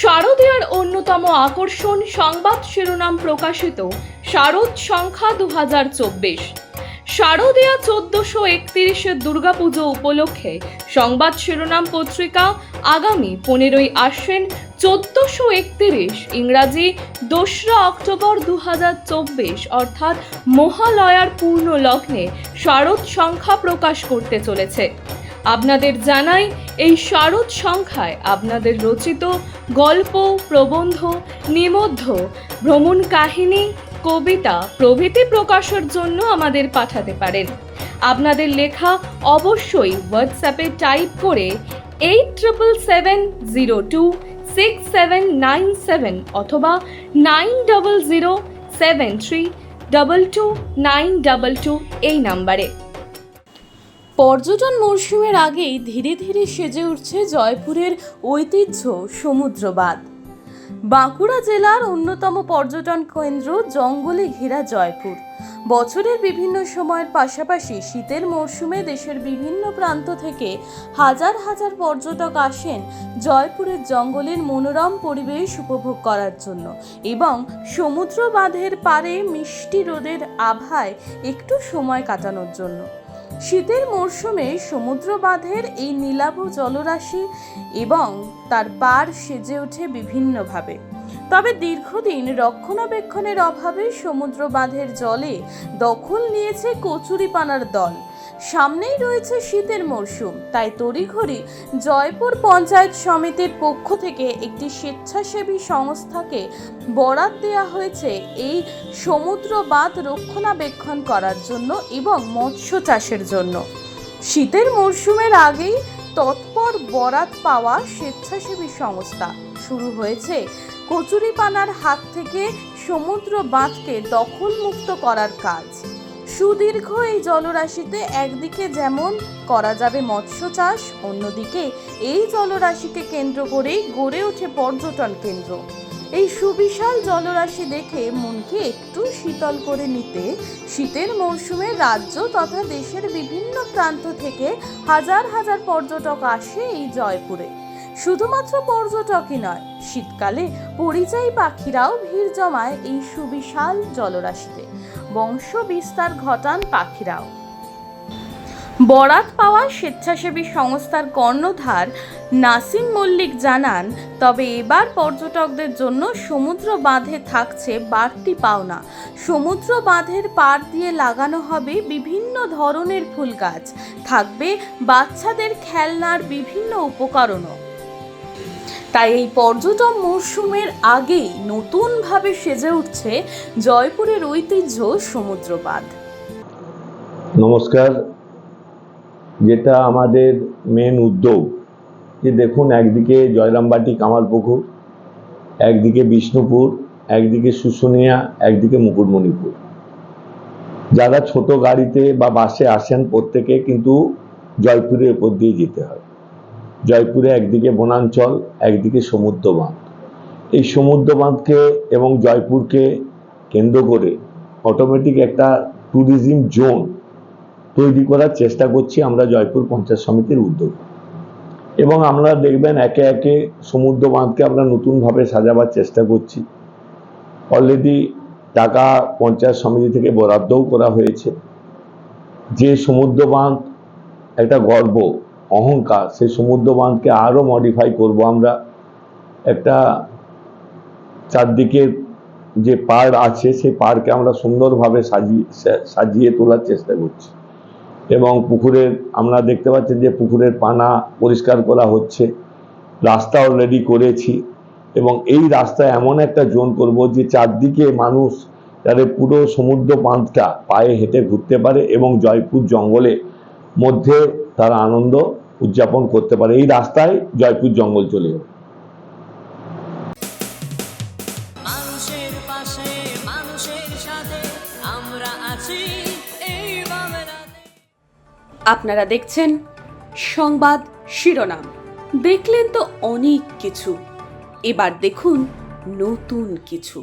শারদীয়ার অন্যতম আকর্ষণ সংবাদ শিরোনাম প্রকাশিত শারদ সংখ্যা 2024। শারদীয়া 1431 দুর্গাপুজো উপলক্ষে সংবাদ শিরোনাম পত্রিকা আগামী 15ই আশ্বিন 1431 ইংরাজি 2রা অক্টোবর 2024 অর্থাৎ মহালয়ার পূর্ণ লগ্নে শারদ সংখ্যা প্রকাশ করতে চলেছে। আপনাদের জানাই, এই শারদ সংখ্যায় আপনাদের রচিত গল্প, প্রবন্ধ, নিবন্ধ, ভ্রমণ কাহিনী, কবিতা প্রভৃতি প্রকাশের জন্য আমাদের পাঠাতে পারেন। আপনাদের লেখা অবশ্যই হোয়াটসঅ্যাপে টাইপ করে 87026797 অথবা 9007322922 এই নাম্বারে। পর্যটন মরশুমের আগেই ধীরে ধীরে সেজে উঠছে জয়পুরের ঐতিহ্য সমুদ্র বাঁধ। বাঁকুড়া জেলার অন্যতম পর্যটন কেন্দ্র জঙ্গলে ঘেরা জয়পুর। বছরের বিভিন্ন সময়ের পাশাপাশি শীতের মরশুমে দেশের বিভিন্ন প্রান্ত থেকে হাজার হাজার পর্যটক আসেন জয়পুরের জঙ্গলের মনোরম পরিবেশ উপভোগ করার জন্য এবং সমুদ্র বাঁধের পাড়ে মিষ্টি রোদের আভায় একটু সময় কাটানোর জন্য। শীতের মরশুমে সমুদ্র বাঁধের এই নীলাভ জলরাশি এবং তার পাড় সেজে ওঠে বিভিন্নভাবে। তবে দীর্ঘদিন রক্ষণাবেক্ষণের অভাবে সমুদ্র বাঁধের জলে দখল নিয়েছে কচুরিপানার দল। সামনেই রয়েছে শীতের মরশুম, তাই তড়িঘড়ি জয়পুর পঞ্চায়েত সমিতির পক্ষ থেকে একটি স্বেচ্ছাসেবী সংস্থাকে বরাত দেওয়া হয়েছে এই সমুদ্র বাঁধ রক্ষণাবেক্ষণ করার জন্য এবং মৎস্য চাষের জন্য। শীতের মরশুমের আগেই তৎপর বরাত পাওয়া স্বেচ্ছাসেবী সংস্থা শুরু হয়েছে কচুরিপানার হাত থেকে সমুদ্র বাঁধকে দখলমুক্ত করার কাজ। সুদীর্ঘ এই জলরাশিতে একদিকে যেমন করা যাবে মৎস্য চাষ, অন্যদিকে এই জলরাশিকে কেন্দ্র করেই গড়ে ওঠে পর্যটন কেন্দ্র। এই সুবিশাল জলরাশি দেখে মনকে একটু শীতল করে নিতে শীতের মরশুমে রাজ্য তথা দেশের বিভিন্ন প্রান্ত থেকে হাজার হাজার পর্যটক আসে এই জয়পুরে। শুধুমাত্র পর্যটকই নয়, শীতকালে পরিযায়ী পাখিরাও ভিড় জমায় এই সুবিশাল জলরাশিতে। বংশ বিস্তার ঘটান পাখিরাও। বরাত পাওয়া স্বেচ্ছাসেবী সংস্থার কর্ণধার নাসিম মল্লিক জানান, তবে এবার পর্যটকদের জন্য সমুদ্র বাঁধে থাকছে বাড়তি পাওনা। সমুদ্র বাঁধের পাড় দিয়ে লাগানো হবে বিভিন্ন ধরনের ফুল গাছ, থাকবে বাচ্চাদের খেলনার বিভিন্ন উপকরণও। তাই এই পর্যটন মরশুমের আগেই নতুনভাবে সেজে উঠছে জয়পুরের ঐতিহ্য সমুদ্র বাঁধ। নমস্কার। যেটা আমাদের মেন উদ্যোগ, যে দেখুন, একদিকে জয়রামবাটি কামারপুকুর, একদিকে বিষ্ণুপুর, একদিকে শুশুনিয়া, একদিকে মুকুটমণিপুর। যারা ছোট গাড়িতে বা বাসে আসেন প্রত্যেকে কিন্তু জয়পুরের উপর দিয়ে যেতে হয়। জয়পুরে একদিকে বনাঞ্চল, একদিকে সমুদ্র বাঁধ। এই সমুদ্র বাঁধকে এবং জয়পুরকে কেন্দ্র করে অটোমেটিক একটা ট্যুরিজম জোন তৈরি করার চেষ্টা করছি আমরা জয়পুর পঞ্চায়েত সমিতির উদ্যোগে। এবং আমরা দেখবেন একে একে সমুদ্র বাঁধকে আমরা নতুনভাবে সাজাবার চেষ্টা করছি। অলরেডি টাকা পঞ্চায়েত সমিতি থেকে বরাদ্দও করা হয়েছে। যে সমুদ্র বাঁধ একটা গর্ব, অহংকার, সেই সমুদ্র বাঁধকে আরও মডিফাই করব আমরা। একটা চারদিকে যে পাড় আছে সেই পাড়কে আমরা সুন্দরভাবে সাজিয়ে তোলার চেষ্টা করছি। এবং পুকুরের আমরা দেখতে পাচ্ছি যে পুকুরের পানা পরিষ্কার করা হচ্ছে, রাস্তা অলরেডি করেছি। এবং এই রাস্তায় এমন একটা জোন করব যে চারদিকে মানুষ তাদের পুরো সমুদ্র বাঁধটা পায়ে হেঁটে ঘুরতে পারে এবং জয়পুর জঙ্গলে মধ্যে তারা আনন্দ উদযাপন করতে পারে। এই রাস্তায় জয়পুর জঙ্গল চলে যাবে। মানুষের পাশে, মানুষের সাথে আমরা আছি এই বাংলাতে। আপনারা দেখছেন সংবাদ শিরোনাম। দেখলেন তো অনেক কিছু, এবার দেখুন নতুন কিছু।